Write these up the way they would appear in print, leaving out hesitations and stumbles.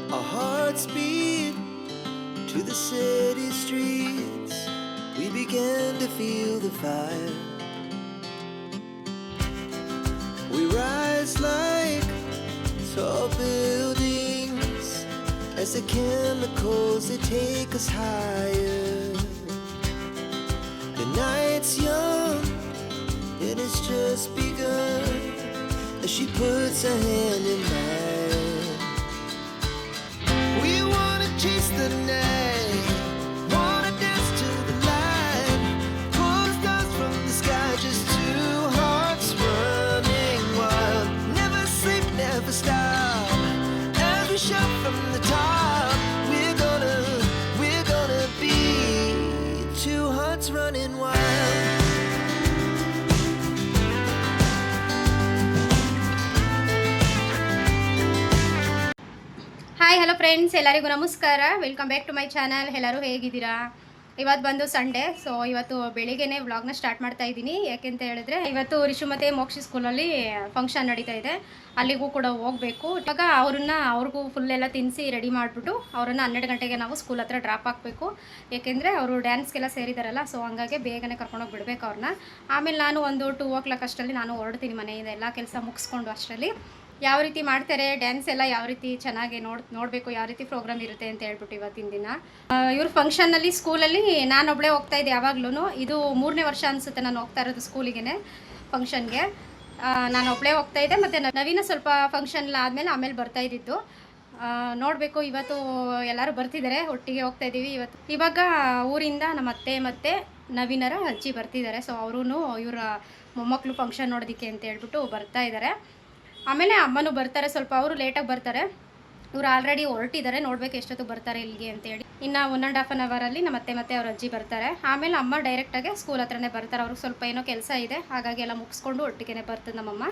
Our hearts beat to the city streets. We began to feel the fire. We rise like tall buildings as the chemicals they take us higher. The night's young and it's just begun as she puts her hand in mine. We wanna chase the night, wanna dance to the light, pull the stars from the sky, just two hearts running wild. Never sleep, never stop, as we shout from the top. We're gonna be two hearts running wild. Hi hello friends, ಎಲ್ಲರಿಗೂ ನಮಸ್ಕಾರ. Welcome back to my channel. ಎಲ್ಲರೂ ಹೇಗಿದ್ದೀರಾ? ಇವತ್ತು ಬಂದು Sunday, so ಇವತ್ತು ಬೆಳಿಗ್ಗೆನೇ ವ್ಲಾಗ್ನ start ಮಾಡ್ತಾ ಇದ್ದೀನಿ. ಯಾಕೆಂತ ಹೇಳಿದ್ರೆ ಇವತ್ತು ರಿಷು ಮತ್ತು ಮೋಕ್ಷಿ ಸ್ಕೂಲಲ್ಲಿ ಫಂಕ್ಷನ್ ನಡೀತಾ ಇದೆ, ಅಲ್ಲಿಗೂ ಕೂಡ ಹೋಗಬೇಕು. ಇವಾಗ ಅವ್ರಿಗೂ ಫುಲ್ ಎಲ್ಲ ತಿನ್ನಿಸಿ ರೆಡಿ ಮಾಡಿಬಿಟ್ಟು ಅವರನ್ನು 12 ಗಂಟೆಗೆ ನಾವು ಸ್ಕೂಲ್ ಹತ್ರ ಡ್ರಾಪ್ ಹಾಕಬೇಕು. ಏಕೆಂದರೆ ಅವರು ಡ್ಯಾನ್ಸ್ಗೆಲ್ಲ ಸೇರಿದಾರಲ್ಲ, ಸೊ ಹಂಗಾಗಿ ಬೇಗನೆ ಕರ್ಕೊಂಡೋಗಿ ಬಿಡಬೇಕು ಅವ್ರನ್ನ. ಆಮೇಲೆ ನಾನು ಒಂದು 2 o'clock ಅಷ್ಟರಲ್ಲಿ ನಾನು ಹೊರಡ್ತೀನಿ ಮನೆಯಿಂದ, ಎಲ್ಲ ಕೆಲಸ ಮುಗಿಸ್ಕೊಂಡು. ಅಷ್ಟರಲ್ಲಿ ಯಾವ ರೀತಿ ಮಾಡ್ತಾರೆ ಡ್ಯಾನ್ಸ್ ಎಲ್ಲ, ಯಾವ ರೀತಿ ಚೆನ್ನಾಗಿ ನೋಡಬೇಕು, ಯಾವ ರೀತಿ ಪ್ರೋಗ್ರಾಮ್ ಇರುತ್ತೆ ಅಂತ ಹೇಳ್ಬಿಟ್ಟು ಇವತ್ತಿನ ದಿನ ಇವ್ರ ಫಂಕ್ಷನ್ನಲ್ಲಿ ಸ್ಕೂಲಲ್ಲಿ ನಾನು ಒಬ್ಬಳೇ ಹೋಗ್ತಾ ಇದ್ದೆ ಯಾವಾಗ್ಲೂ. ಇದು 3ನೇ ವರ್ಷ ಅನಿಸುತ್ತೆ ನಾನು ಹೋಗ್ತಾ ಇರೋದು ಸ್ಕೂಲಿಗೆ, ಫಂಕ್ಷನ್ಗೆ. ನಾನು ಒಬ್ಬಳೇ ಹೋಗ್ತಾ ಇದ್ದೆ, ಮತ್ತು ನವೀನ ಸ್ವಲ್ಪ ಫಂಕ್ಷನ್ ಆದಮೇಲೆ ಆಮೇಲೆ ಬರ್ತಾ ಇದ್ದಿದ್ದು. ನೋಡಬೇಕು, ಇವತ್ತು ಎಲ್ಲರೂ ಬರ್ತಿದ್ದಾರೆ, ಒಟ್ಟಿಗೆ ಹೋಗ್ತಾ ಇದ್ದೀವಿ ಇವತ್ತು. ಇವಾಗ ಊರಿಂದ ನಮ್ಮ ಅತ್ತೆ ಮತ್ತು ನವೀನರ ಅಜ್ಜಿ ಬರ್ತಿದ್ದಾರೆ, ಸೊ ಅವರೂ ಇವರ ಮೊಮ್ಮಕ್ಕಳು ಫಂಕ್ಷನ್ ನೋಡೋದಕ್ಕೆ ಅಂತ ಹೇಳ್ಬಿಟ್ಟು ಬರ್ತಾ ಇದ್ದಾರೆ. ಆಮೇಲೆ ಅಮ್ಮನೂ ಬರ್ತಾರೆ, ಸ್ವಲ್ಪ ಅವರು ಲೇಟಾಗಿ ಬರ್ತಾರೆ. ಇವರು ಆಲ್ರೆಡಿ ಹೊರಟಿದ್ದಾರೆ, ನೋಡ್ಬೇಕು ಎಷ್ಟೊತ್ತಿಗೆ ಬರ್ತಾರೆ ಇಲ್ಲಿಗೆ ಅಂತೇಳಿ. ಇನ್ನು 1.5 ಅವರಲ್ಲಿ ನಮ್ಮ ಅತ್ತೆ ಮತ್ತು ಅವ್ರ ಅಜ್ಜಿ ಬರ್ತಾರೆ. ಆಮೇಲೆ ಅಮ್ಮ ಡೈರೆಕ್ಟಾಗಿ ಸ್ಕೂಲ್ ಹತ್ರನೇ ಬರ್ತಾರೆ. ಅವ್ರಿಗೆ ಸ್ವಲ್ಪ ಏನೋ ಕೆಲಸ ಇದೆ, ಹಾಗಾಗಿ ಎಲ್ಲ ಮುಗಿಸ್ಕೊಂಡು ಒಟ್ಟಿಗೆ ಬರ್ತದೆ ನಮ್ಮಮ್ಮ.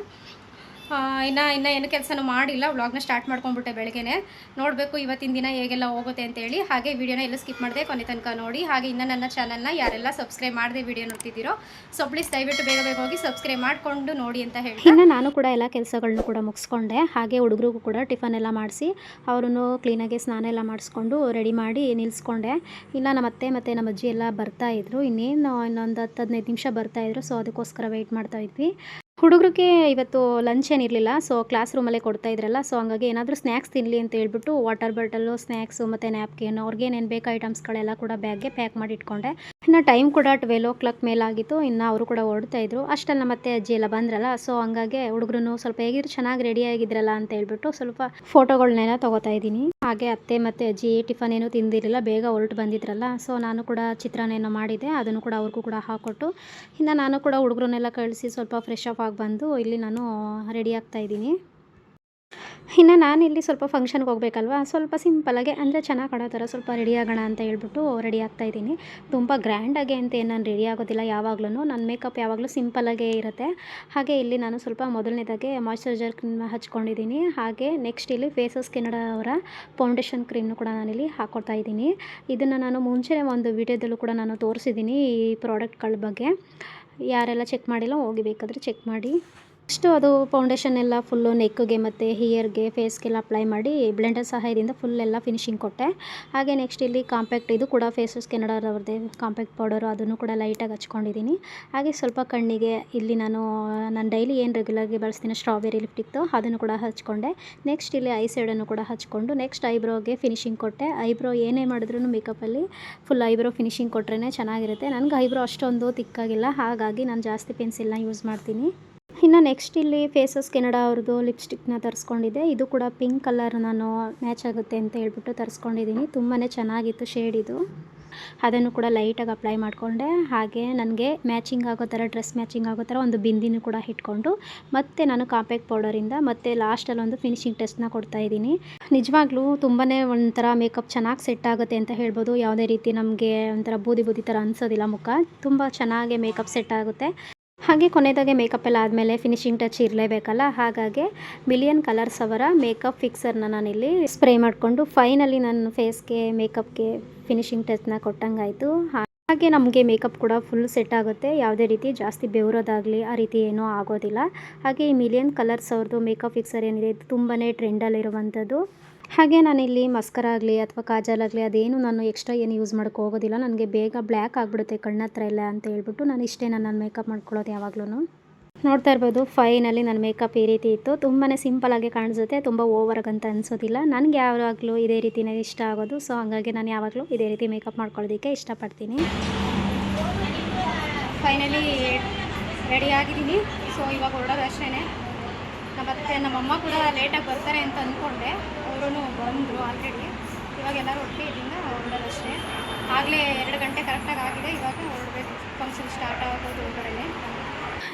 ಇನ್ನು ಏನು ಕೆಲಸನೂ ಮಾಡಿಲ್ಲ, ವ್ಲಾಗ್ನ ಸ್ಟಾರ್ಟ್ ಮಾಡ್ಕೊಂಡ್ಬಿಟ್ಟೆ ಬೆಳಗ್ಗೆನೆ. ನೋಡಬೇಕು ಇವತ್ತಿನ ದಿನ ಹೇಗೆಲ್ಲ ಹೋಗುತ್ತೆ ಅಂತೇಳಿ. ಹಾಗೆ ವೀಡಿಯೋನ ಎಲ್ಲ ಸ್ಕಿಪ್ ಮಾಡಿದೆ, ಕೊನೆ ತನಕ ನೋಡಿ. ಹಾಗೆ ಇನ್ನು ನನ್ನ ಚಾನಲ್ನ ಯಾರೆಲ್ಲ ಸಬ್ಸ್ಕ್ರೈಬ್ ಮಾಡದೆ ವೀಡಿಯೋ ನೋಡ್ತಿದ್ದೀರೋ, ಸೊ ಪ್ಲೀಸ್ ದಯವಿಟ್ಟು ಬೇಗ ಹೋಗಿ ಸಬ್ಸ್ಕ್ರೈಬ್ ಮಾಡಿಕೊಂಡು ನೋಡಿ ಅಂತ ಹೇಳಿ. ಇನ್ನು ನಾನು ಕೂಡ ಎಲ್ಲ ಕೆಲಸಗಳನ್ನೂ ಕೂಡ ಮುಗಿಸ್ಕೊಂಡೆ. ಹಾಗೆ ಹುಡುಗರಿಗೂ ಕೂಡ ಟಿಫನ್ ಎಲ್ಲ ಮಾಡಿಸಿ ಅವ್ರನ್ನು ಕ್ಲೀನಾಗಿ ಸ್ನಾನ ಎಲ್ಲ ಮಾಡಿಸ್ಕೊಂಡು ರೆಡಿ ಮಾಡಿ ನಿಲ್ಲಿಸ್ಕೊಂಡೆ. ಇನ್ನು ನಮ್ಮ ಅತ್ತೆ ಮತ್ತು ನಮ್ಮ ಅಜ್ಜಿ ಎಲ್ಲ ಬರ್ತಾಯಿದ್ರು, ಇನ್ನೊಂದು 10-15 ನಿಮಿಷ ಬರ್ತಾಯಿದ್ರು. ಸೊ ಅದಕ್ಕೋಸ್ಕರ ವೆಯ್ಟ್ ಮಾಡ್ತಾಯಿದ್ವಿ. ಹುಡುಗರಿಗೆ ಇವತ್ತು ಲಂಚ್ ಏನಿರಲಿಲ್ಲ, ಸೊ ಕ್ಲಾಸ್ ರೂಮಲ್ಲೇ ಕೊಡ್ತಾಯಿದ್ರಲ್ಲ, ಸೊ ಹಂಗಾಗಿ ಏನಾದರೂ ಸ್ನ್ಯಾಕ್ಸ್ ತಿನ್ನಲಿ ಅಂತ ಹೇಳ್ಬಿಟ್ಟು ವಾಟರ್ ಬಾಟಲು, ಸ್ನ್ಯಾಕ್ಸು ಮತ್ತು ನ್ಯಾಪ್ಕಿನ್, ಅವ್ರಿಗೇನೇನು ಬೇಕು ಐಟಮ್ಸ್ಗಳೆಲ್ಲ ಕೂಡ ಬ್ಯಾಗ್ಗೆ ಪ್ಯಾಕ್ ಮಾಡಿ ಇಟ್ಕೊಂಡೆ. ಇನ್ನು ಟೈಮ್ ಕೂಡ 12 o'clock ಮೇಲಾಗಿತ್ತು. ಇನ್ನು ಅವರು ಕೂಡ ಹೊರಡ್ತಾಯಿದ್ರು. ಅಷ್ಟಲ್ಲಿ ನಮ್ಮ ಅತ್ತೆ ಅಜ್ಜಿ ಎಲ್ಲ ಬಂದ್ರಲ್ಲ, ಸೊ ಹಂಗಾಗಿ ಹುಡುಗರು ಸ್ವಲ್ಪ ಹೇಗಿದ್ರು ಚೆನ್ನಾಗಿ ರೆಡಿಯಾಗಿದ್ರಲ್ಲ ಅಂತ ಹೇಳ್ಬಿಟ್ಟು ಸ್ವಲ್ಪ ಫೋಟೋಗಳನ್ನೆಲ್ಲ ತೊಗೋತಾ ಇದ್ದೀನಿ. ಹಾಗೆ ಅತ್ತೆ ಮತ್ತು ಅಜ್ಜಿ ಟಿಫನ್ ಏನೂ ತಿಂದಿರಲಿಲ್ಲ, ಬೇಗ ಹೊರಟು ಬಂದಿದ್ರಲ್ಲ, ಸೊ ನಾನು ಕೂಡ ಚಿತ್ರಾನ್ನ ಏನೋ ಮಾಡಿದೆ, ಅದನ್ನು ಕೂಡ ಅವ್ರಿಗೂ ಕೂಡ ಹಾಕ್ಕೊಟ್ಟು ಇನ್ನು ನಾನು ಕೂಡ ಹುಡುಗರನ್ನೆಲ್ಲ ಕಳಿಸಿ ಸ್ವಲ್ಪ ಫ್ರೆಶ್ ಅಪ್ ಆಗಿ ಬಂದು ಇಲ್ಲಿ ನಾನು ರೆಡಿ ಆಗ್ತಾಯಿದ್ದೀನಿ. ಇನ್ನು ನಾನಿಲ್ಲಿ ಸ್ವಲ್ಪ ಫಂಕ್ಷನ್ಗೆ ಹೋಗ್ಬೇಕಲ್ವ, ಸ್ವಲ್ಪ ಸಿಂಪಲಾಗೆ ಅಂದರೆ ಚೆನ್ನಾಗಿ ಕಾಣೋ ಥರ ಸ್ವಲ್ಪ ರೆಡಿ ಆಗೋಣ ಅಂತ ಹೇಳ್ಬಿಟ್ಟು ರೆಡಿ ಆಗ್ತಾಯಿದ್ದೀನಿ. ತುಂಬ ಗ್ರ್ಯಾಂಡಾಗೆ ಅಂತ ಏನು ನಾನು ರೆಡಿ ಆಗೋದಿಲ್ಲ ಯಾವಾಗ್ಲೂ. ನನ್ನ ಮೇಕಪ್ ಯಾವಾಗಲೂ ಸಿಂಪಲಾಗೇ ಇರುತ್ತೆ. ಹಾಗೆ ಇಲ್ಲಿ ನಾನು ಸ್ವಲ್ಪ ಮೊದಲನೇದಾಗೆ ಮಾಯ್ಶ್ಚರೈಸರ್ ಕ್ರೀಮ್ ಹಚ್ಕೊಂಡಿದ್ದೀನಿ. ಹಾಗೆ ನೆಕ್ಸ್ಟ್ ಇಲ್ಲಿ ಫೇಸಸ್ ಕೆನಡಾ ಅವರ ಫೌಂಡೇಶನ್ ಕ್ರೀಮ್ನು ಕೂಡ ನಾನಿಲ್ಲಿ ಹಾಕ್ಕೊಳ್ತಾ ಇದ್ದೀನಿ. ಇದನ್ನು ನಾನು ಮುಂಚೆ ಒಂದು ವಿಡಿಯೋದಲ್ಲೂ ಕೂಡ ನಾನು ತೋರಿಸಿದ್ದೀನಿ ಈ ಪ್ರಾಡಕ್ಟ್ಗಳ ಬಗ್ಗೆ. ಯಾರೆಲ್ಲ ಚೆಕ್ ಮಾಡಿಲ್ಲ ಹೋಗಿ ಬೇಕಾದರೆ ಚೆಕ್ ಮಾಡಿ. ನೆಕ್ಸ್ಟು ಅದು ಫೌಂಡೇಶನ್ ಎಲ್ಲ ಫುಲ್ಲು ನೆಕ್ಗೆ ಮತ್ತು ಹಿಯರ್ಗೆ ಫೇಸ್ಗೆಲ್ಲ ಅಪ್ಲೈ ಮಾಡಿ ಬ್ಲೆಂಡರ್ ಸಹಾಯದಿಂದ ಫುಲ್ಲೆಲ್ಲ ಫಿನಿಶಿಂಗ್ ಕೊಟ್ಟೆ. ಹಾಗೆ ನೆಕ್ಸ್ಟ್ ಇಲ್ಲಿ ಕಾಂಪ್ಯಾಕ್ಟ್, ಇದು ಕೂಡ ಫೇಸಸ್ ಕೆನಡಾರವ್ರದ್ದೇ ಕಾಂಪ್ಯಾಕ್ಟ್ ಪೌಡರು, ಅದನ್ನು ಕೂಡ ಲೈಟಾಗಿ ಹಚ್ಕೊಂಡಿದ್ದೀನಿ. ಹಾಗೆ ಸ್ವಲ್ಪ ಕಣ್ಣಿಗೆ ಇಲ್ಲಿ ನಾನು ಡೈಲಿ ಏನು ರೆಗ್ಯುಲರ್ಗೆ ಬಳಸ್ತೀನಿ ಸ್ಟ್ರಾಬೆರಿ ಲಿಪ್ಟಿಕ್ದು, ಅದನ್ನು ಕೂಡ ಹಚ್ಕೊಂಡೆ. ನೆಕ್ಸ್ಟ್ ಇಲ್ಲಿ ಐ ಶೇಡನ್ನು ಕೂಡ ಹಚ್ಕೊಂಡು ನೆಕ್ಸ್ಟ್ ಐಬ್ರೋಗೆ ಫಿನಿಶಿಂಗ್ ಕೊಟ್ಟೆ. ಐಬ್ರೋ ಏನೇ ಮಾಡಿದ್ರೂ ಮೇಕಪ್ಪಲ್ಲಿ ಫುಲ್ ಐಬ್ರೋ ಫಿನಿಶಿಂಗ್ ಕೊಟ್ರೇ ಚೆನ್ನಾಗಿರುತ್ತೆ. ನನಗೆ ಐಬ್ರೋ ಅಷ್ಟೊಂದು ತಿಕ್ಕಾಗಿಲ್ಲ, ಹಾಗಾಗಿ ನಾನು ಜಾಸ್ತಿ ಪೆನ್ಸಿಲ್ನ ಯೂಸ್ ಮಾಡ್ತೀನಿ. ಇನ್ನು ನೆಕ್ಸ್ಟ್ ಇಲ್ಲಿ ಫೇಸಸ್ ಕೆನಡಾ ಅವ್ರದ್ದು ಲಿಪ್ಸ್ಟಿಕ್ನ ತರಿಸ್ಕೊಂಡಿದ್ದೆ. ಇದು ಕೂಡ ಪಿಂಕ್ ಕಲರ್ ನಾನು ಮ್ಯಾಚ್ ಆಗುತ್ತೆ ಅಂತ ಹೇಳ್ಬಿಟ್ಟು ತರಿಸ್ಕೊಂಡಿದ್ದೀನಿ. ತುಂಬಾ ಚೆನ್ನಾಗಿತ್ತು ಶೇಡ್ ಇದು. ಅದನ್ನು ಕೂಡ ಲೈಟಾಗಿ ಅಪ್ಲೈ ಮಾಡಿಕೊಂಡೆ. ಹಾಗೆ ನನಗೆ ಮ್ಯಾಚಿಂಗ್ ಆಗೋ ಥರ, ಡ್ರೆಸ್ ಮ್ಯಾಚಿಂಗ್ ಆಗೋ ಥರ ಒಂದು ಬಿಂದಿನೂ ಕೂಡ ಇಟ್ಕೊಂಡು ಮತ್ತು ನಾನು ಕಾಂಪ್ಯಾಕ್ಟ್ ಪೌಡರಿಂದ ಮತ್ತು ಲಾಸ್ಟಲ್ಲಿ ಒಂದು ಫಿನಿಶಿಂಗ್ ಟೆಸ್ಟ್ನ ಕೊಡ್ತಾಯಿದ್ದೀನಿ. ನಿಜವಾಗ್ಲೂ ತುಂಬಾ ಒಂಥರ ಮೇಕಪ್ ಚೆನ್ನಾಗಿ ಸೆಟ್ ಆಗುತ್ತೆ ಅಂತ ಹೇಳ್ಬೋದು. ಯಾವುದೇ ರೀತಿ ನಮಗೆ ಒಂಥರ ಬೂದಿ ಥರ ಅನಿಸೋದಿಲ್ಲ ಮುಖ, ತುಂಬ ಚೆನ್ನಾಗಿ ಮೇಕಪ್ ಸೆಟ್ ಆಗುತ್ತೆ. ಹಾಗೆ ಕೊನೆಯದಾಗೆ ಮೇಕಪ್ ಎಲ್ಲ ಆದಮೇಲೆ ಫಿನಿಶಿಂಗ್ ಟಚ್ ಇರಲೇಬೇಕಲ್ಲ, ಹಾಗಾಗಿ ಮಿಲಿಯನ್ ಕಲರ್ಸ್ ಅವರ ಮೇಕಪ್ ಫಿಕ್ಸರ್ನ ನಾನಿಲ್ಲಿ ಸ್ಪ್ರೇ ಮಾಡಿಕೊಂಡು ಫೈನಲಿ ನನ್ನ ಫೇಸ್ಗೆ ಮೇಕಪ್ಗೆ ಫಿನಿಶಿಂಗ್ ಟಚ್ನ ಕೊಟ್ಟಂಗಾಯಿತು. ಹಾಗೆ ನಮಗೆ ಮೇಕಪ್ ಕೂಡ ಫುಲ್ ಸೆಟ್ ಆಗುತ್ತೆ, ಯಾವುದೇ ರೀತಿ ಜಾಸ್ತಿ ಬೆವರೋದಾಗಲಿ ಆ ರೀತಿ ಏನೂ ಆಗೋದಿಲ್ಲ. ಹಾಗೆ ಈ ಮಿಲಿಯನ್ ಕಲರ್ಸ್ ಅವ್ರದ್ದು ಮೇಕಪ್ ಫಿಕ್ಸರ್ ಏನಿದೆ ಇದು ತುಂಬಾ ಟ್ರೆಂಡಲ್ಲಿರುವಂಥದ್ದು. ಹಾಗೆ ನಾನಿಲ್ಲಿ ಮಸ್ಕರ ಆಗಲಿ ಅಥವಾ ಕಾಜಲ್ ಆಗಲಿ ಅದೇನು ನಾನು ಎಕ್ಸ್ಟ್ರಾ ಏನು ಯೂಸ್ ಮಾಡೋಕ್ಕೆ ಹೋಗೋದಿಲ್ಲ. ನನಗೆ ಬೇಗ ಬ್ಲ್ಯಾಕ್ ಆಗಿಬಿಡುತ್ತೆ ಕಣ್ಣತ್ರ ಎಲ್ಲ ಅಂತ ಹೇಳ್ಬಿಟ್ಟು ನಾನು ಇಷ್ಟೇ ನಾನು ಮೇಕಪ್ ಮಾಡ್ಕೊಳ್ಳೋದು ಯಾವಾಗಲೂ. ನೋಡ್ತಾ ಇರ್ಬೋದು ಫೈನಲಿ ನನ್ನ ಮೇಕಪ್ ಈ ರೀತಿ ಇತ್ತು. ತುಂಬಾ ಸಿಂಪಲಾಗಿ ಕಾಣಿಸುತ್ತೆ, ತುಂಬ ಓವರಾಗಿ ಅಂತ ಅನಿಸೋದಿಲ್ಲ. ನನಗೆ ಯಾವಾಗಲೂ ಇದೇ ರೀತಿಯೇ ಇಷ್ಟ ಆಗೋದು. ಸೊ ಹಾಗಾಗಿ ನಾನು ಯಾವಾಗಲೂ ಇದೇ ರೀತಿ ಮೇಕಪ್ ಮಾಡ್ಕೊಳ್ಳೋದಕ್ಕೆ ಇಷ್ಟಪಡ್ತೀನಿ. ಫೈನಲಿ ರೆಡಿ ಆಗಿದ್ದೀನಿ. ಸೊ ಇವಾಗ ಹೊರಡೋದು ಅಷ್ಟೇ. ಮತ್ತು ನಮ್ಮಮ್ಮ ಕೂಡ ಲೇಟಾಗಿ ಬರ್ತಾರೆ ಅಂತ ಅಂದ್ಕೊಂಡೆ, ಅವರು ಬಂದರು ಆಲ್ರೆಡಿ. ಇವಾಗ ಎಲ್ಲರೂ ಒಟ್ಟಿಗೆ ಇದರಿಂದ ಹೊರಡೋದಷ್ಟೇ. ಆಗಲೇ 2 ಗಂಟೆ ಕರೆಕ್ಟಾಗಿ ಆಗಿದೆ. ಇವಾಗ ಹೊರಡಬೇಕು, ಫಂಕ್ಷನ್ ಸ್ಟಾರ್ಟ್ ಆಗೋದು ಹೊರಗಡೆ.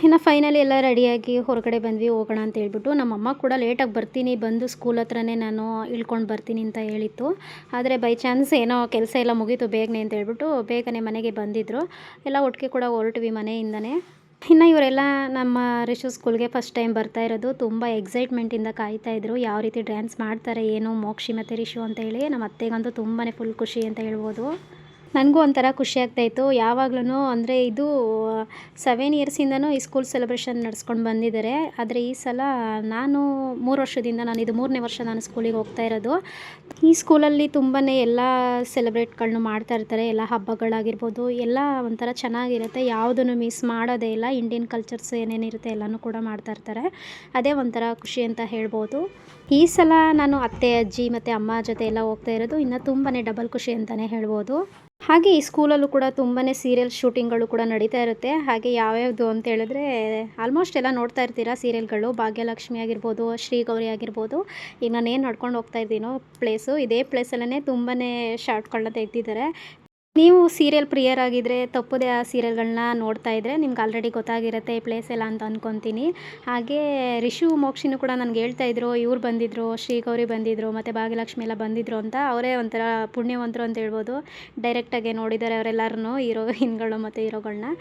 ಇನ್ನು ಫೈನಲಿ ಎಲ್ಲ ರೆಡಿಯಾಗಿ ಹೊರಗಡೆ ಬಂದ್ವಿ, ಹೋಗೋಣ ಅಂತ ಹೇಳ್ಬಿಟ್ಟು. ನಮ್ಮಮ್ಮ ಕೂಡ ಲೇಟಾಗಿ ಬರ್ತೀನಿ, ಬಂದು ಸ್ಕೂಲ್ ಹತ್ರನೇ ನಾನು ಇಳ್ಕೊಂಡು ಬರ್ತೀನಿ ಅಂತ ಹೇಳಿತ್ತು. ಆದರೆ ಬೈ ಚಾನ್ಸ್ ಏನೋ ಕೆಲಸ ಎಲ್ಲ ಮುಗೀತು ಬೇಗನೆ ಅಂತ ಹೇಳ್ಬಿಟ್ಟು ಬೇಗನೆ ಮನೆಗೆ ಬಂದಿದ್ದರು. ಎಲ್ಲ ಒಟ್ಟಿಗೆ ಕೂಡ ಹೊರಟ್ವಿ ಮನೆಯಿಂದನೇ. ಇನ್ನು ಇವರೆಲ್ಲ ನಮ್ಮ ರಿಷು ಸ್ಕೂಲ್ಗೆ ಫಸ್ಟ್ ಟೈಮ್ ಬರ್ತಾ ಇರೋದು. ತುಂಬ ಎಕ್ಸೈಟ್ಮೆಂಟಿಂದ ಕಾಯ್ತಾಯಿದ್ರು, ಯಾವ ರೀತಿ ಡ್ಯಾನ್ಸ್ ಮಾಡ್ತಾರೆ ಏನು ಮೋಕ್ಷಿ ಮತ್ತು ರಿಷು ಅಂತ ಹೇಳಿ. ನಮ್ಮ ಅತ್ತೆಗಂತೂ ತುಂಬಾ ಫುಲ್ ಖುಷಿ ಅಂತ ಹೇಳ್ಬೋದು. ನನಗೂ ಒಂಥರ ಖುಷಿ ಆಗ್ತಾಯಿತ್ತು. ಯಾವಾಗ್ಲೂ ಅಂದರೆ ಇದು 7 ಇಯರ್ಸಿಂದನೂ ಈ ಸ್ಕೂಲ್ ಸೆಲೆಬ್ರೇಷನ್ ನಡೆಸ್ಕೊಂಡು ಬಂದಿದ್ದಾರೆ. ಆದರೆ ಈ ಸಲ ನಾನು 3 ವರ್ಷದಿಂದ, ನಾನು ಇದು 3ನೇ ವರ್ಷ ನಾನು ಸ್ಕೂಲಿಗೆ ಹೋಗ್ತಾ ಇರೋದು. ಈ ಸ್ಕೂಲಲ್ಲಿ ತುಂಬಾ ಎಲ್ಲ ಸೆಲೆಬ್ರೇಟ್ಗಳನ್ನ ಮಾಡ್ತಾ ಇರ್ತಾರೆ. ಎಲ್ಲ ಹಬ್ಬಗಳಾಗಿರ್ಬೋದು ಎಲ್ಲ ಒಂಥರ ಚೆನ್ನಾಗಿರುತ್ತೆ, ಯಾವುದನ್ನು ಮಿಸ್ ಮಾಡೋದೇ ಇಲ್ಲ. ಇಂಡಿಯನ್ ಕಲ್ಚರ್ಸ್ ಏನೇನಿರುತ್ತೆ ಎಲ್ಲನೂ ಕೂಡ ಮಾಡ್ತಾ ಇರ್ತಾರೆ. ಅದೇ ಒಂಥರ ಖುಷಿ ಅಂತ ಹೇಳ್ಬೋದು. ಈ ಸಲ ನಾನು ಅತ್ತೆ, ಅಜ್ಜಿ ಮತ್ತು ಅಮ್ಮ ಜೊತೆ ಎಲ್ಲ ಹೋಗ್ತಾ ಇರೋದು ಇನ್ನು ತುಂಬಾ ಡಬಲ್ ಖುಷಿ ಅಂತಲೇ ಹೇಳ್ಬೋದು. ಹಾಗೆ ಈ ಸ್ಕೂಲಲ್ಲೂ ಕೂಡ ತುಂಬಾ ಸೀರಿಯಲ್ ಶೂಟಿಂಗ್ಗಳು ಕೂಡ ನಡೀತಾ ಇರುತ್ತೆ. ಹಾಗೆ ಯಾವ್ಯಾವುದು ಅಂತ ಹೇಳಿದ್ರೆ ಆಲ್ಮೋಸ್ಟ್ ಎಲ್ಲ ನೋಡ್ತಾ ಇರ್ತೀರಾ ಸೀರಿಯಲ್ಗಳು. ಭಾಗ್ಯಲಕ್ಷ್ಮಿ ಆಗಿರ್ಬೋದು, ಶ್ರೀಗೌರಿ ಆಗಿರ್ಬೋದು. ಈಗ ನಾನು ಏನು ನಡ್ಕೊಂಡು ಹೋಗ್ತಾ ಇದ್ದೀನೋ ಪ್ಲೇಸು, ಇದೇ ಪ್ಲೇಸಲ್ಲೇ ತುಂಬಾ ಶಾರ್ಟ್ಗಳನ್ನ ತೆಗೆದಿದ್ದಾರೆ. ನೀವು ಸೀರಿಯಲ್ ಪ್ರಿಯರಾಗಿದ್ದರೆ ತಪ್ಪದೆ ಆ ಸೀರಿಯಲ್ಗಳನ್ನ ನೋಡ್ತಾ ಇದ್ದರೆ ನಿಮ್ಗೆ ಆಲ್ರೆಡಿ ಗೊತ್ತಾಗಿರುತ್ತೆ ಈ ಪ್ಲೇಸ್ ಎಲ್ಲ ಅಂತ ಅಂದ್ಕೊತೀನಿ. ಹಾಗೆ ರಿಷು ಮೋಕ್ಷಿನೂ ಕೂಡ ನನಗೆ ಹೇಳ್ತಾಯಿದ್ರು, ಇವ್ರು ಬಂದಿದ್ದರು, ಶ್ರೀಗೌರಿ ಬಂದಿದ್ದರು ಮತ್ತು ಭಾಗ್ಯಲಕ್ಷ್ಮಿ ಎಲ್ಲ ಬಂದಿದ್ದರು ಅಂತ. ಅವರೇ ಒಂಥರ ಪುಣ್ಯವಂತರು ಅಂತ ಹೇಳ್ಬೋದು. ಡೈರೆಕ್ಟಾಗಿ ನೋಡಿದ್ದಾರೆ ಅವರೆಲ್ಲರೂ, ಹೀರೋಯಿನ್ಗಳು ಮತ್ತು ಹೀರೋಗಳನ್ನ.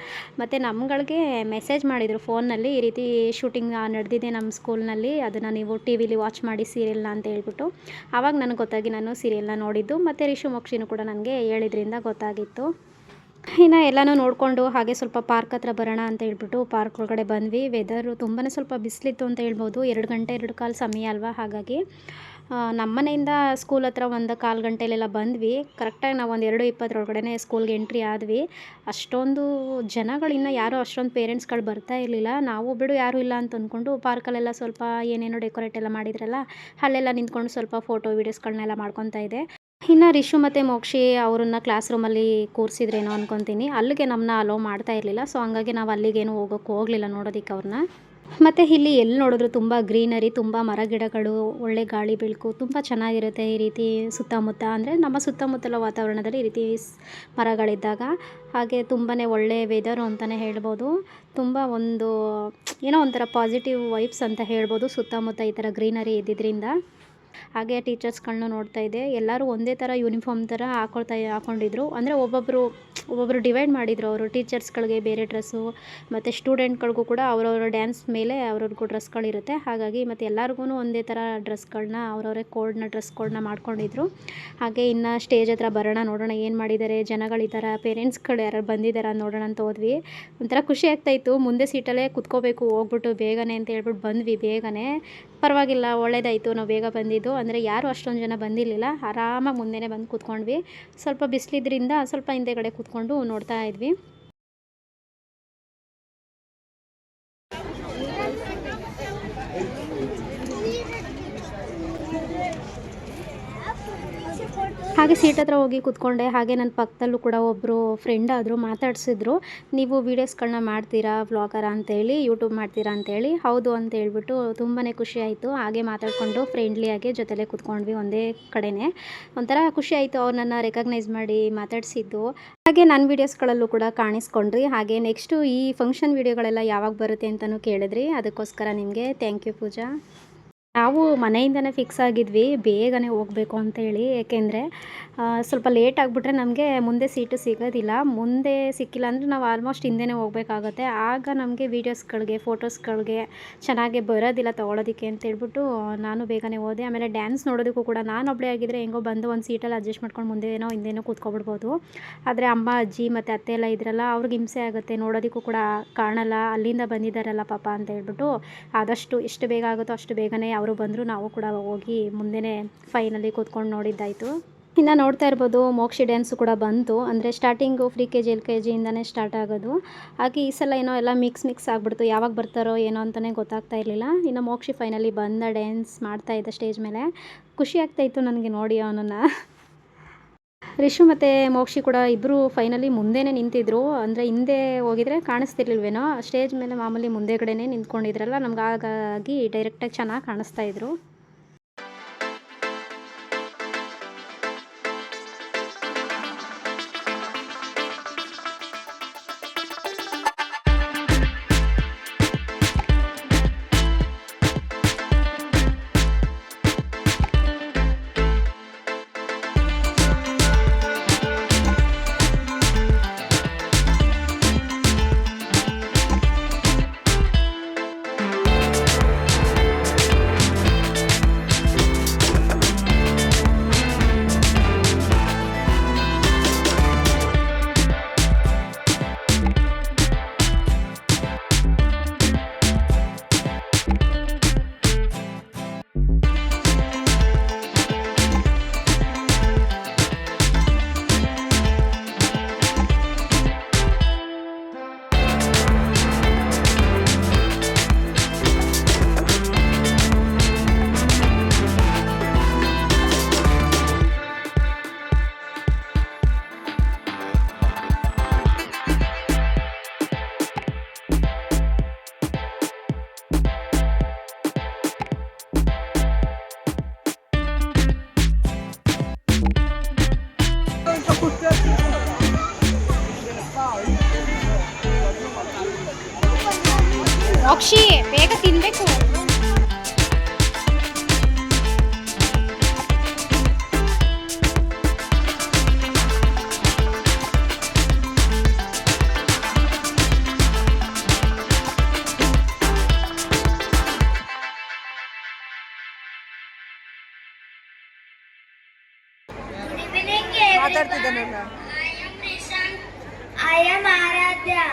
ಮತ್ತು ನಮ್ಗಳಿಗೆ ಮೆಸೇಜ್ ಮಾಡಿದರು ಫೋನ್ನಲ್ಲಿ, ಈ ರೀತಿ ಶೂಟಿಂಗ್ ನಡೆದಿದೆ ನಮ್ಮ ಸ್ಕೂಲ್ನಲ್ಲಿ, ಅದನ್ನು ನೀವು ಟಿ ವಿಲಿ ವಾಚ್ ಮಾಡಿ ಸೀರಿಯಲ್ನ ಅಂತ ಹೇಳ್ಬಿಟ್ಟು. ಆವಾಗ ನನಗೆ ಗೊತ್ತಾಗಿ ನಾನು ಸೀರಿಯಲ್ನ ನೋಡಿದ್ದು. ಮತ್ತು ರಿಷು ಮೋಕ್ಷಿನೂ ಕೂಡ ನನಗೆ ಹೇಳಿದ್ರಿಂದ ಗೊತ್ತಾಗಿತ್ತು. ಇನ್ನು ಎಲ್ಲನೂ ನೋಡಿಕೊಂಡು ಹಾಗೆ ಸ್ವಲ್ಪ ಪಾರ್ಕ್ ಹತ್ರ ಬರೋಣ ಅಂತ ಹೇಳ್ಬಿಟ್ಟು ಪಾರ್ಕ್ ಒಳಗಡೆ ಬಂದ್ವಿ. ವೆದರು ತುಂಬಾ ಸ್ವಲ್ಪ ಬಿಸಿಲಿತ್ತು ಅಂತ ಹೇಳ್ಬೋದು. 2 ಗಂಟೆ 2 ಕಾಲು ಸಮಯ ಅಲ್ವಾ, ಹಾಗಾಗಿ ನಮ್ಮ ಮನೆಯಿಂದ ಸ್ಕೂಲ್ ಹತ್ರ 1 ಕಾಲು ಗಂಟೆಲೆಲ್ಲ ಬಂದ್ವಿ. ಕರೆಕ್ಟಾಗಿ ನಾವು 2:20 ಒಳಗಡೆ ಸ್ಕೂಲ್ಗೆ ಎಂಟ್ರಿ ಆದ್ವಿ. ಅಷ್ಟೊಂದು ಜನಗಳಿನ್ನ ಯಾರೂ ಅಷ್ಟೊಂದು ಪೇರೆಂಟ್ಸ್ಗಳು ಬರ್ತಾ ಇರಲಿಲ್ಲ. ನಾವು ಬಿಡು ಯಾರೂ ಇಲ್ಲ ಅಂತ ಅಂದ್ಕೊಂಡು ಪಾರ್ಕಲ್ಲೆಲ್ಲ ಸ್ವಲ್ಪ ಏನೇನೋ ಡೆಕೋರೇಟ್ ಎಲ್ಲ ಮಾಡಿದ್ರಲ್ಲ, ಅಲ್ಲೆಲ್ಲ ನಿಂತ್ಕೊಂಡು ಸ್ವಲ್ಪ ಫೋಟೋ ವೀಡಿಯೋಸ್ಗಳನ್ನೆಲ್ಲ ಮಾಡ್ಕೊತಾ ಇದ್ದೆ. ಇನ್ನು ರಿಷು ಮತ್ತು ಮೋಕ್ಷಿ ಅವ್ರನ್ನ ಕ್ಲಾಸ್ ರೂಮಲ್ಲಿ ಕೂರಿಸಿದ್ರೇನೋ ಅಂದ್ಕೊತೀನಿ. ಅಲ್ಲಿಗೆ ನಮ್ಮನ್ನ ಅಲೋ ಮಾಡ್ತಾ ಇರಲಿಲ್ಲ. ಸೊ ಹಂಗಾಗಿ ನಾವು ಅಲ್ಲಿಗೇನು ಹೋಗೋಕ್ಕೆ ಹೋಗಲಿಲ್ಲ ನೋಡೋದಕ್ಕೆ ಅವ್ರನ್ನ. ಮತ್ತು ಇಲ್ಲಿ ಎಲ್ಲಿ ನೋಡಿದ್ರು ತುಂಬ ಗ್ರೀನರಿ, ತುಂಬ ಮರ ಗಿಡಗಳು, ಒಳ್ಳೆ ಗಾಳಿ ಬೆಳಕು ತುಂಬ ಚೆನ್ನಾಗಿರುತ್ತೆ. ಈ ರೀತಿ ಸುತ್ತಮುತ್ತ ಅಂದರೆ ನಮ್ಮ ಸುತ್ತಮುತ್ತಲ ವಾತಾವರಣದಲ್ಲಿ ಈ ರೀತಿ ಮರಗಳಿದ್ದಾಗ ಹಾಗೆ ತುಂಬಾ ಒಳ್ಳೆ ವೆದರು ಅಂತಲೇ ಹೇಳ್ಬೋದು. ತುಂಬ ಒಂದು ಏನೋ ಒಂಥರ ಪಾಸಿಟಿವ್ ವೈಬ್ಸ್ ಅಂತ ಹೇಳ್ಬೋದು ಸುತ್ತಮುತ್ತ ಈ ಥರ ಗ್ರೀನರಿ ಇದ್ದಿದ್ದರಿಂದ. ಹಾಗೆ ಟೀಚರ್ಸ್ಗಳನ್ನ ನೋಡ್ತಾ ಇದ್ದೆ. ಎಲ್ಲರೂ ಒಂದೇ ಥರ ಯೂನಿಫಾರ್ಮ್ ಥರ ಹಾಕ್ಕೊಂಡಿದ್ರು. ಅಂದರೆ ಒಬ್ಬೊಬ್ಬರು ಡಿವೈಡ್ ಮಾಡಿದರು. ಅವರು ಟೀಚರ್ಸ್ಗಳಿಗೆ ಬೇರೆ ಡ್ರೆಸ್ಸು ಮತ್ತು ಸ್ಟೂಡೆಂಟ್ಗಳಿಗೂ ಕೂಡ ಅವರವರ ಡ್ಯಾನ್ಸ್ ಮೇಲೆ ಅವ್ರವ್ರಿಗೂ ಡ್ರೆಸ್ಗಳಿರುತ್ತೆ. ಹಾಗಾಗಿ ಮತ್ತು ಎಲ್ಲರಿಗೂ ಒಂದೇ ಥರ ಡ್ರೆಸ್ಗಳನ್ನ ಅವರವರೇ ಡ್ರೆಸ್ ಕೋಡ್ನ ಮಾಡ್ಕೊಂಡಿದ್ರು. ಹಾಗೆ ಇನ್ನು ಸ್ಟೇಜ್ ಹತ್ರ ಬರೋಣ, ನೋಡೋಣ ಏನು ಮಾಡಿದ್ದಾರೆ ಜನಗಳು, ಈ ಥರ ಪೇರೆಂಟ್ಸ್ಗಳು ಯಾರು ಬಂದಿದ್ದಾರೆ ನೋಡೋಣ ಅಂತ ಹೋದ್ವಿ. ಒಂಥರ ಖುಷಿ ಆಗ್ತಾಯಿತ್ತು. ಮುಂದೆ ಸೀಟಲ್ಲೇ ಕುತ್ಕೋಬೇಕು ಹೋಗ್ಬಿಟ್ಟು ಬೇಗನೆ ಅಂತ ಹೇಳ್ಬಿಟ್ಟು ಬಂದ್ವಿ ಬೇಗನೆ. ಪರವಾಗಿಲ್ಲ, ಒಳ್ಳೇದಾಯಿತು ನಾವು ಬೇಗ ಬಂದಿದ್ದು. ಅಂದರೆ ಯಾರು ಅಷ್ಟೊಂದು ಜನ ಬಂದಿರಲಿಲ್ಲ, ಆರಾಮಾಗಿ ಮುಂದೆನೇ ಬಂದು ಕೂತ್ಕೊಂಡ್ವಿ. ಸ್ವಲ್ಪ ಬಿಸಿಲಿದ್ರಿಂದ ಸ್ವಲ್ಪ ಹಿಂದೆಗಡೆ ಕೂತ್ಕೊಂಡು ನೋಡ್ತಾ ಇದ್ವಿ. ಹಾಗೆ ಸೀಟ್ ಹತ್ರ ಹೋಗಿ ಕೂತ್ಕೊಂಡೆ. ಹಾಗೆ ನನ್ನ ಪಕ್ಕದಲ್ಲೂ ಕೂಡ ಒಬ್ಬರು ಫ್ರೆಂಡ್ ಆದರು, ಮಾತಾಡಿಸಿದ್ರು. ನೀವು ವೀಡಿಯೋಸ್ಗಳನ್ನ ಮಾಡ್ತೀರಾ, ವ್ಲಾಗರ ಅಂತೇಳಿ, ಯೂಟ್ಯೂಬ್ ಮಾಡ್ತೀರಾ ಅಂತೇಳಿ. ಹೌದು ಅಂತ ಹೇಳ್ಬಿಟ್ಟು ತುಂಬಾ ಖುಷಿ ಆಯಿತು. ಹಾಗೆ ಮಾತಾಡಿಕೊಂಡು ಫ್ರೆಂಡ್ಲಿಯಾಗಿ ಜೊತೆಲೇ ಕೂತ್ಕೊಂಡ್ವಿ ಒಂದೇ ಕಡೆನೇ. ಒಂಥರ ಖುಷಿ ಆಯಿತು ಅವ್ರು ನನ್ನ ರೆಕಗ್ನೈಸ್ ಮಾಡಿ ಮಾತಾಡಿಸಿದ್ದು. ಹಾಗೆ ನನ್ನ ವೀಡಿಯೋಸ್ಗಳಲ್ಲೂ ಕೂಡ ಕಾಣಿಸ್ಕೊಂಡ್ರಿ. ಹಾಗೆ ನೆಕ್ಸ್ಟು ಈ ಫಂಕ್ಷನ್ ವೀಡಿಯೋಗಳೆಲ್ಲ ಯಾವಾಗ ಬರುತ್ತೆ ಅಂತಲೂ ಕೇಳಿದ್ರಿ. ಅದಕ್ಕೋಸ್ಕರ ನಿಮಗೆ ಥ್ಯಾಂಕ್ ಯು ಪೂಜಾ. ನಾವು ಮನೆಯಿಂದನೇ ಫಿಕ್ಸ್ ಆಗಿದ್ವಿ ಬೇಗನೆ ಹೋಗಬೇಕು ಅಂತೇಳಿ. ಏಕೆಂದರೆ ಸ್ವಲ್ಪ ಲೇಟ್ ಆಗಿಬಿಟ್ರೆ ನಮಗೆ ಮುಂದೆ ಸೀಟು ಸಿಗೋದಿಲ್ಲ. ಮುಂದೆ ಸಿಕ್ಕಿಲ್ಲ ಅಂದರೆ ನಾವು ಆಲ್ಮೋಸ್ಟ್ ಹಿಂದೆನೇ ಹೋಗಬೇಕಾಗತ್ತೆ. ಆಗ ನಮಗೆ ವೀಡಿಯೋಸ್ಗಳಿಗೆ, ಫೋಟೋಸ್ಗಳಿಗೆ ಚೆನ್ನಾಗಿ ಬರೋದಿಲ್ಲ ತೊಗೊಳೋದಕ್ಕೆ ಅಂತೇಳ್ಬಿಟ್ಟು ನಾನು ಬೇಗನೆ ಹೋದೆ. ಆಮೇಲೆ ಡ್ಯಾನ್ಸ್ ನೋಡೋದಕ್ಕೂ ಕೂಡ ನಾನೊಬ್ಬಳೇ ಆಗಿದ್ದರೆ ಹೆಂಗೋ ಬಂದು ಒಂದು ಸೀಟಲ್ಲಿ ಅಡ್ಜಸ್ಟ್ ಮಾಡ್ಕೊಂಡು ಮುಂದೆನೋ ಹಿಂದೆನೋ ಕೂತ್ಕೊಬಿಡ್ಬೋದು. ಆದರೆ ಅಮ್ಮ, ಅಜ್ಜಿ ಮತ್ತು ಅತ್ತೆ ಎಲ್ಲ ಇದ್ರಲ್ಲ, ಅವ್ರಿಗೆ ಹಿಂಸೆ ಆಗುತ್ತೆ, ನೋಡೋದಕ್ಕೂ ಕೂಡ ಕಾಣಲ್ಲ, ಅಲ್ಲಿಂದ ಬಂದಿದ್ದಾರಲ್ಲ ಪಾಪ ಅಂತ ಹೇಳ್ಬಿಟ್ಟು ಆದಷ್ಟು ಎಷ್ಟು ಬೇಗ ಆಗುತ್ತೋ ಅಷ್ಟು ಬೇಗನೆ ಅವರು ಬಂದರು, ನಾವು ಕೂಡ ಹೋಗಿ ಮುಂದೆನೇ ಫೈನಲ್ಲಿ ಕೂತ್ಕೊಂಡು ನೋಡಿದ್ದಾಯಿತು. ಇನ್ನು ನೋಡ್ತಾ ಇರ್ಬೋದು ಮೋಕ್ಷಿ ಡ್ಯಾನ್ಸು ಕೂಡ ಬಂತು. ಅಂದರೆ ಸ್ಟಾರ್ಟಿಂಗು ಫ್ರೀ ಕೆ ಜಿ LKGಯಿಂದನೇ ಸ್ಟಾರ್ಟ್ ಆಗೋದು. ಹಾಗೆ ಈ ಸಲ ಏನೋ ಎಲ್ಲ ಮಿಕ್ಸ್ ಆಗಿಬಿಡ್ತು. ಯಾವಾಗ ಬರ್ತಾರೋ ಏನೋ ಅಂತಲೇ ಗೊತ್ತಾಗ್ತಾ ಇರಲಿಲ್ಲ. ಇನ್ನು ಮೋಕ್ಷಿ ಫೈನಲಿ ಬಂದ, ಡ್ಯಾನ್ಸ್ ಮಾಡ್ತಾಯಿದ್ದ ಸ್ಟೇಜ್ ಮೇಲೆ. ಖುಷಿ ಆಗ್ತಾಯಿತ್ತು ನನಗೆ ನೋಡಿ ಅವನನ್ನು. ರಿಷು ಮತ್ತು ಮೋಕ್ಷಿ ಕೂಡ ಇಬ್ಬರು ಫೈನಲಿ ಮುಂದೆನೇ ನಿಂತಿದ್ರು. ಅಂದರೆ ಹಿಂದೆ ಹೋಗಿದ್ರೆ ಕಾಣಿಸ್ತಿರ್ಲಿಲ್ವೇನೋ, ಸ್ಟೇಜ್ ಮೇಲೆ ಮಾಮೂಲಿ ಮುಂದೆಗಡೆನೇ ನಿಂತ್ಕೊಂಡಿದ್ರಲ್ಲ, ನಮ್ಗೆ ಹಾಗಾಗಿ ಡೈರೆಕ್ಟಾಗಿ ಚೆನ್ನಾಗಿ ಕಾಣಿಸ್ತಾಯಿದ್ರು. ಮೋಕ್ಷಿ ಬೇಗ ತಿನ್ಬೇಕು. I am Aradhya,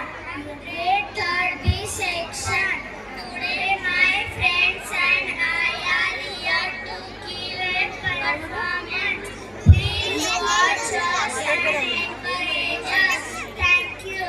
grade 3rd B section. Today my friends and I are here to give a performance. Please watch us and encourage us. Thank you.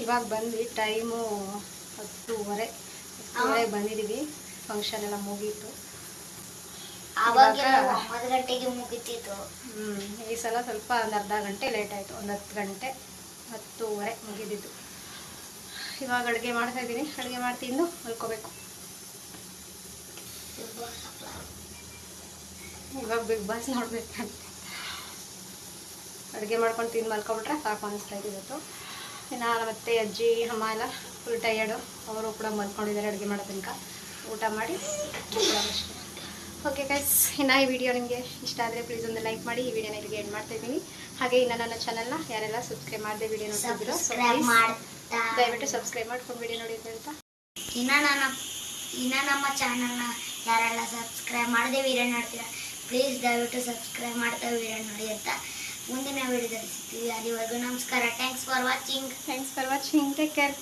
ಇವಾಗ ಬಂದು ಟೈಮು 10:30 ಬಂದಿದ್ದೀವಿ. ಫಂಕ್ಷನ್ ಎಲ್ಲ ಮುಗೀತು. ಆವಾಗೆಲ್ಲ 9 ಗಂಟೆಗೆ ಮುಗಿತಿತ್ತು. ಈ ಸಲ ಸ್ವಲ್ಪ ಒಂದು ಅರ್ಧ ಗಂಟೆ ಲೇಟ್ ಆಯಿತು. ಒಂದು 10 ಗಂಟೆ 10:30 ಮುಗಿದಿದ್ದು. ಇವಾಗ ಅಡುಗೆ ಮಾಡ್ತಾಯಿದ್ದೀನಿ. ಅಡುಗೆ ಮಾಡಿ ತಿಂದು ಮಲ್ಕೋಬೇಕು. ಇವಾಗ ಬಿಗ್ ಬಾಸ್ ನೋಡ್ಬೇಕಂತ ಅಡುಗೆ ಮಾಡ್ಕೊಂಡು ತಿಂದು ಮಲ್ಕೊಬಿಟ್ರೆ ಸಾಕು ಅನಿಸ್ತಾ ಇದೆ ಇವತ್ತು. ಇನ್ನು ಮತ್ತೆ ಅಜ್ಜಿ ಅಮ್ಮ ಎಲ್ಲ ಫುಲ್ ಟಯರ್ಡು. ಅವರು ಕೂಡ ಮಲ್ಕೊಂಡಿದ್ದಾರೆ ಅಡುಗೆ ಮಾಡೋ ತನಕ. ಊಟ ಮಾಡಿ ಅಷ್ಟೇ. ಓಕೆ ಗೈಸ್, ಇನ್ನು ಈ ವಿಡಿಯೋ ನಿಮಗೆ ಇಷ್ಟ ಆದರೆ ಪ್ಲೀಸ್ ಒಂದು ಲೈಕ್ ಮಾಡಿ. ಈ ವಿಡಿಯೋನ ಇಲ್ಲಿಗೆ ಎಂಡ್ ಮಾಡ್ತಾಯಿದ್ದೀನಿ. ಹಾಗೆ ಇನ್ನು ನನ್ನ ಚಾನಲ್ನ ಯಾರೆಲ್ಲ ಸಬ್ಸ್ಕ್ರೈಬ್ ಮಾಡದೆ ವಿಡಿಯೋ ನೋಡ್ತಿದ್ದೀರೋ ದಯವಿಟ್ಟು ಸಬ್ಸ್ಕ್ರೈಬ್ ಮಾಡ್ಕೊಂಡು ವಿಡಿಯೋ ನೋಡಿದ್ವಿ ಅಂತ. ಇನ್ನು ನಮ್ಮ ಚಾನಲ್ನ ಯಾರೆಲ್ಲ ಸಬ್ಸ್ಕ್ರೈಬ್ ಮಾಡದೆ ವಿಡಿಯೋ ನೋಡ್ತೀರಾ ಪ್ಲೀಸ್ ದಯವಿಟ್ಟು ಸಬ್ಸ್ಕ್ರೈಬ್ ಮಾಡ್ತಾ ವಿಡಿಯೋ ನೋಡಿ ಅಂತ. ಮುಂದಿನ ವಿಡಿಯೋದಲ್ಲಿ ಸಿಗ್ತೀವಿ. ಅಲ್ಲಿವರೆಗೂ ನಮಸ್ಕಾರ. Thanks for watching. Take care.